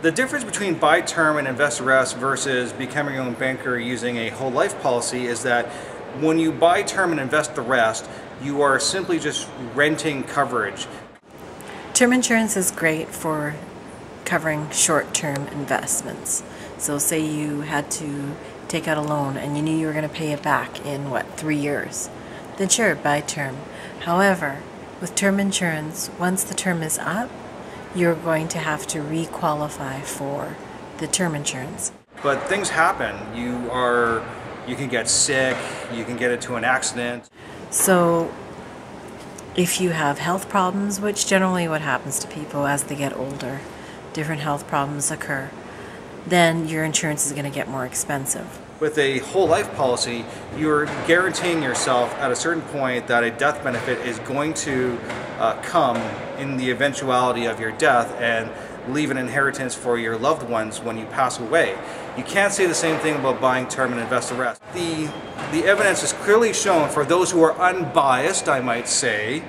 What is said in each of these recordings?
The difference between buy term and invest the rest versus becoming your own banker using a whole life policy is that when you buy term and invest the rest, you are simply just renting coverage. Term insurance is great for covering short-term investments. So say you had to take out a loan and you knew you were going to pay it back in, 3 years? Then sure, buy term. However, with term insurance, once the term is up, you're going to have to re-qualify for the term insurance. But things happen. You can get sick, you can get into an accident. So if you have health problems, which generally what happens to people as they get older, different health problems occur, then your insurance is going to get more expensive. With a whole life policy, you're guaranteeing yourself at a certain point that a death benefit is going to come in the eventuality of your death and leave an inheritance for your loved ones when you pass away. You can't say the same thing about buying term and invest the rest. The evidence is clearly shown, for those who are unbiased, I might say,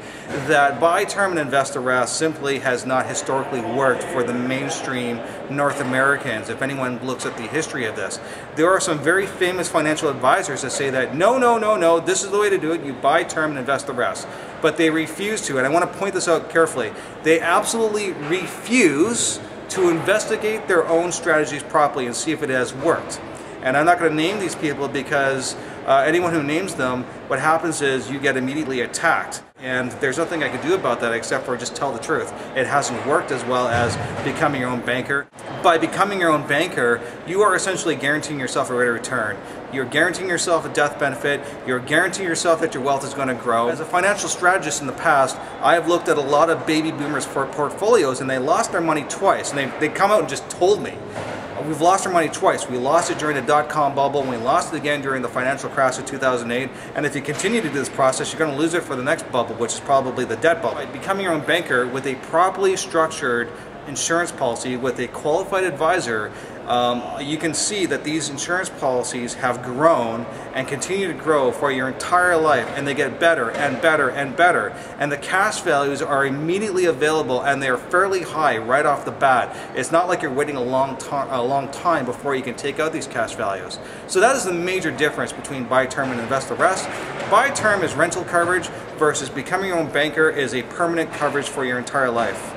that buy term and invest the rest simply has not historically worked for the mainstream North Americans. If anyone looks at the history of this, there are some very famous financial advisors that say that no, this is the way to do it. You buy term and invest the rest. But they refuse to, and I want to point this out carefully, they absolutely refuse to investigate their own strategies properly and see if it has worked. And I'm not going to name these people because anyone who names them, what happens is you get immediately attacked. And there's nothing I can do about that except for just tell the truth. It hasn't worked as well as becoming your own banker. By becoming your own banker, you are essentially guaranteeing yourself a rate of return. You're guaranteeing yourself a death benefit. You're guaranteeing yourself that your wealth is going to grow. As a financial strategist in the past, I have looked at a lot of baby boomers for portfolios, and they lost their money twice. And they come out and just told me, we've lost our money twice. We lost it during the dot-com bubble, and we lost it again during the financial crash of 2008. And if you continue to do this process, you're going to lose it for the next bubble, which is probably the debt bubble. By becoming your own banker with a properly structured insurance policy with a qualified advisor, you can see that these insurance policies have grown and continue to grow for your entire life, and they get better and better and better, and the cash values are immediately available, and they are fairly high right off the bat. It's not like you're waiting a long time before you can take out these cash values. So that is the major difference between buy term and invest the rest. Buy term is rental coverage versus becoming your own banker is a permanent coverage for your entire life.